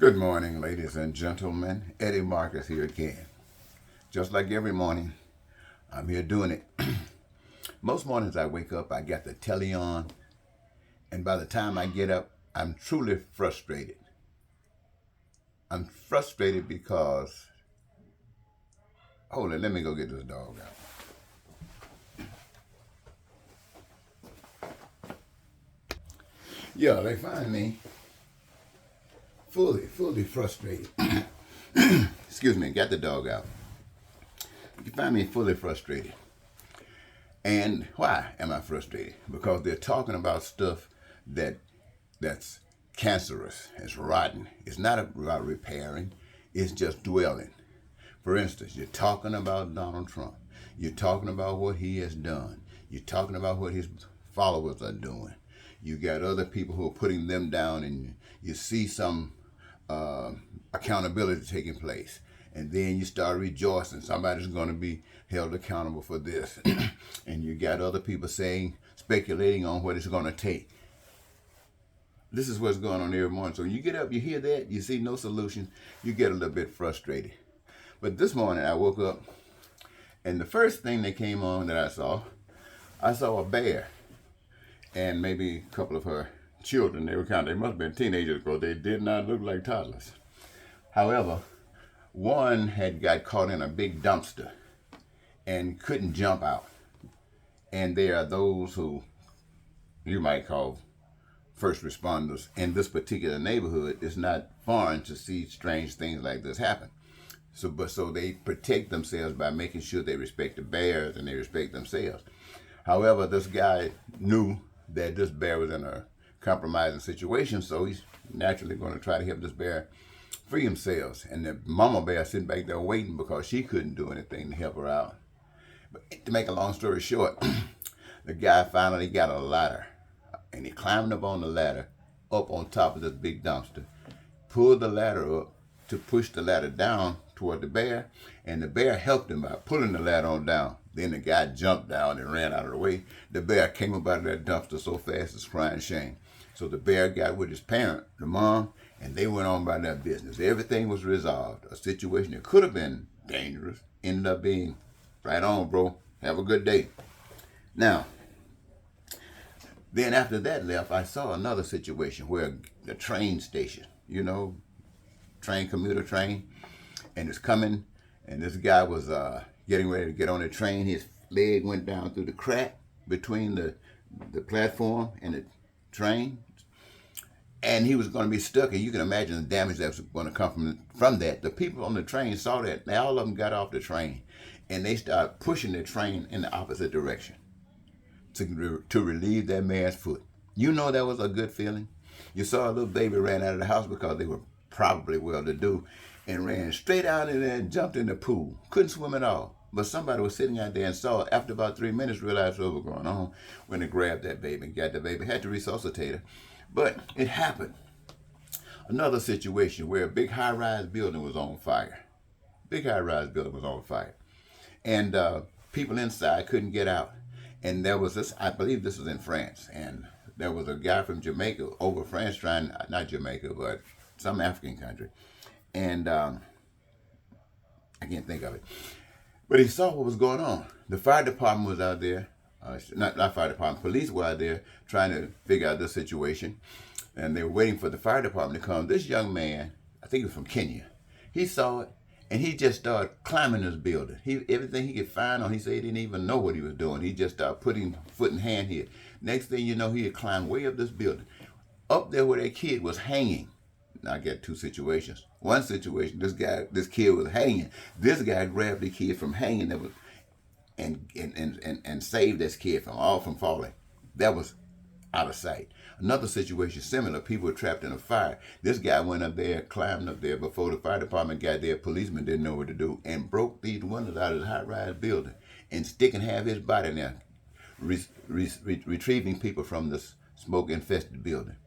Good morning, ladies and gentlemen. Eddie Marcus here again. Just like every morning, I'm here doing it. Most mornings I wake up, I got the telly on, and by the time I get up, I'm truly frustrated. I'm frustrated because, hold on, let me go get this dog out. Yeah, they find me fully frustrated. Excuse me, got the dog out. You find me fully frustrated. And why am I frustrated? Because they're talking about stuff that's cancerous, it's rotten. It's not about repairing, it's just dwelling. For instance, you're talking about Donald Trump. You're talking about what he has done. You're talking about what his followers are doing. You got other people who are putting them down, and you see some accountability taking place. And then you start rejoicing. Somebody's going to be held accountable for this. And you got other people saying, speculating on what it's going to take. This is what's going on every morning. So you get up, you hear that, you see no solution, you get a little bit frustrated. But this morning I woke up, and the first thing that came on that I saw a bear, and maybe a couple of her children. They must have been teenagers because they did not look like toddlers. However, one had got caught in a big dumpster and couldn't jump out. And there are those who you might call first responders in this particular neighborhood. It's not foreign to see strange things like this happen. So they protect themselves by making sure they respect the bears and they respect themselves. However, this guy knew that this bear was in a compromising situation, so he's naturally going to try to help this bear free themselves. And the mama bear sitting back there waiting because she couldn't do anything to help her out. But to make a long story short, the guy finally got a ladder, and he climbed up on the ladder, up on top of this big dumpster, pulled the ladder up to push the ladder down toward the bear, and the bear helped him by pulling the ladder on down. Then the guy jumped down and ran out of the way. The bear came up out of that dumpster so fast it's crying shame. So the bear got with his parent, the mom, and they went on by their business. Everything was resolved. A situation that could have been dangerous ended up being right on, bro. Have a good day. Now, then after that left, I saw another situation where the train station, commuter train, and it's coming, and this guy was getting ready to get on the train. His leg went down through the crack between the platform and the train, and he was going to be stuck. And you can imagine the damage that was going to come from that. The people on the train saw that. Now all of them got off the train, and they started pushing the train in the opposite direction to relieve that man's foot. You know that was a good feeling. You saw a little baby ran out of the house because they were probably well-to-do, and ran straight out in there and jumped in the pool. Couldn't swim at all. But somebody was sitting out there and saw it. After about 3 minutes, realized what was going on when they grabbed that baby and got the baby. Had to resuscitate her. But it happened. Another situation where a big high-rise building was on fire. Big high-rise building was on fire. And people inside couldn't get out. And there was this, I believe this was in France, and there was a guy from Jamaica over France not Jamaica, but some African country. And I can't think of it. But he saw what was going on. The fire department was out there, not fire department, police were out there trying to figure out the situation. And they were waiting for the fire department to come. This young man, I think he was from Kenya, he saw it, and he just started climbing this building. Everything he could find on, he said he didn't even know what he was doing. He just started putting foot in hand here. Next thing you know, he had climbed way up this building. Up there where that kid was hanging. Now I got two situations. One situation, this kid was hanging. This guy grabbed the kid from hanging and saved this kid from falling. That was out of sight. Another situation similar, people were trapped in a fire. This guy went up there, climbed up there before the fire department got there. Policemen didn't know what to do and broke these windows out of the high-rise building and sticking half his body in there, retrieving people from this smoke-infested building.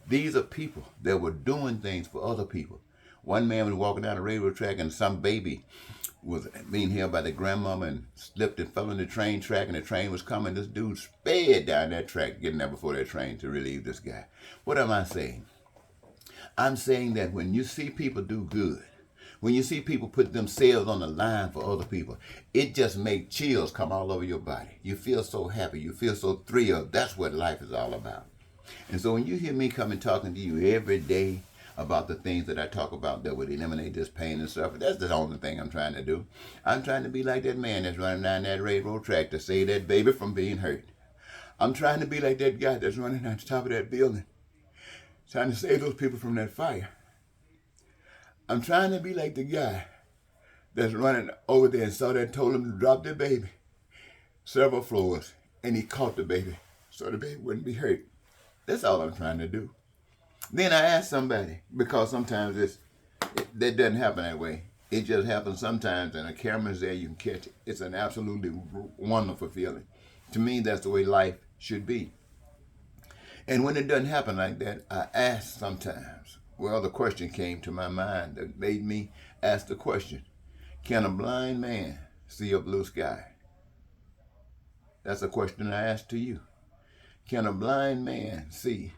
These are people that were doing things for other people. One man was walking down the railroad track, and some baby was being held by the grandmama and slipped and fell in the train track, and the train was coming. This dude sped down that track, getting there before that train to relieve this guy. What am I saying? I'm saying that when you see people do good, when you see people put themselves on the line for other people, it just makes chills come all over your body. You feel so happy. You feel so thrilled. That's what life is all about. And so when you hear me come and talking to you every day about the things that I talk about that would eliminate this pain and suffering, that's the only thing I'm trying to do. I'm trying to be like that man that's running down that railroad track to save that baby from being hurt. I'm trying to be like that guy that's running on the top of that building, trying to save those people from that fire. I'm trying to be like the guy that's running over there and saw that, told him to drop their baby several floors, and he caught the baby so the baby wouldn't be hurt. That's all I'm trying to do. Then I asked somebody, because sometimes that doesn't happen that way. It just happens sometimes, and a camera's there, you can catch it. It's an absolutely wonderful feeling. To me, that's the way life should be. And when it doesn't happen like that, I ask sometimes. Well, the question came to my mind that made me ask the question, can a blind man see a blue sky? That's a question I ask to you. Can a blind man see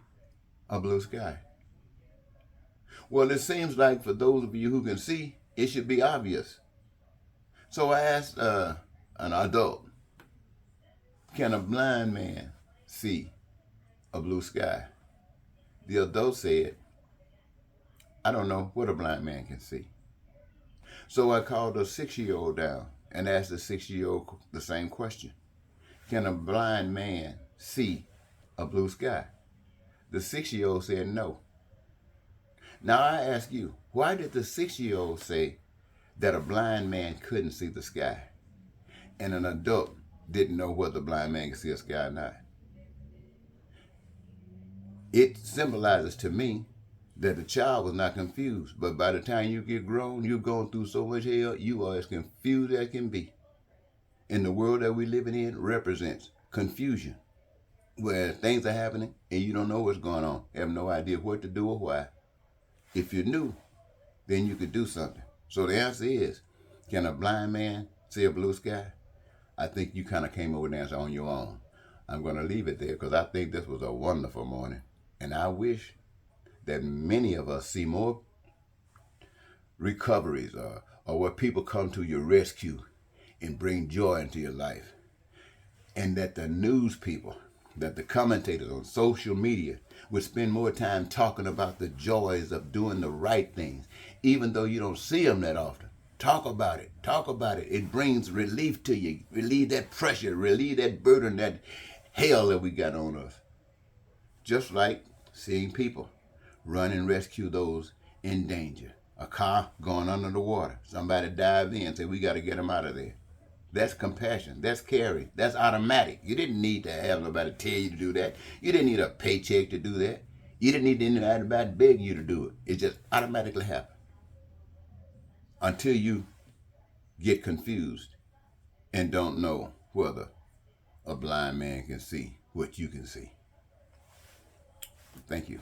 a blue sky? Well, it seems like for those of you who can see, it should be obvious. So I asked an adult, can a blind man see a blue sky? The adult said, I don't know what a blind man can see. So I called a 6-year-old down and asked the 6-year-old the same question. Can a blind man see a blue sky? The 6-year-old said no. Now I ask you, why did the 6-year-old say that a blind man couldn't see the sky and an adult didn't know whether a blind man could see a sky or not? It symbolizes to me that the child was not confused, but by the time you get grown, you've gone through so much hell, you are as confused as can be. And the world that we're living in represents confusion, where things are happening and you don't know what's going on, have no idea what to do or why. If you knew, then you could do something. So the answer is, can a blind man see a blue sky? I think you kind of came up with an answer on your own. I'm going to leave it there because I think this was a wonderful morning. And I wish that many of us see more recoveries or where people come to your rescue and bring joy into your life. And that the news people, that the commentators on social media would spend more time talking about the joys of doing the right things, even though you don't see them that often. Talk about it. Talk about it. It brings relief to you. Relieve that pressure. Relieve that burden, that hell that we got on us. Just like seeing people run and rescue those in danger. A car going under the water. Somebody dive in and say, we got to get them out of there. That's compassion. That's caring. That's automatic. You didn't need to have nobody tell you to do that. You didn't need a paycheck to do that. You didn't need anybody beg you to do it. It just automatically happened. Until you get confused and don't know whether a blind man can see what you can see. Thank you.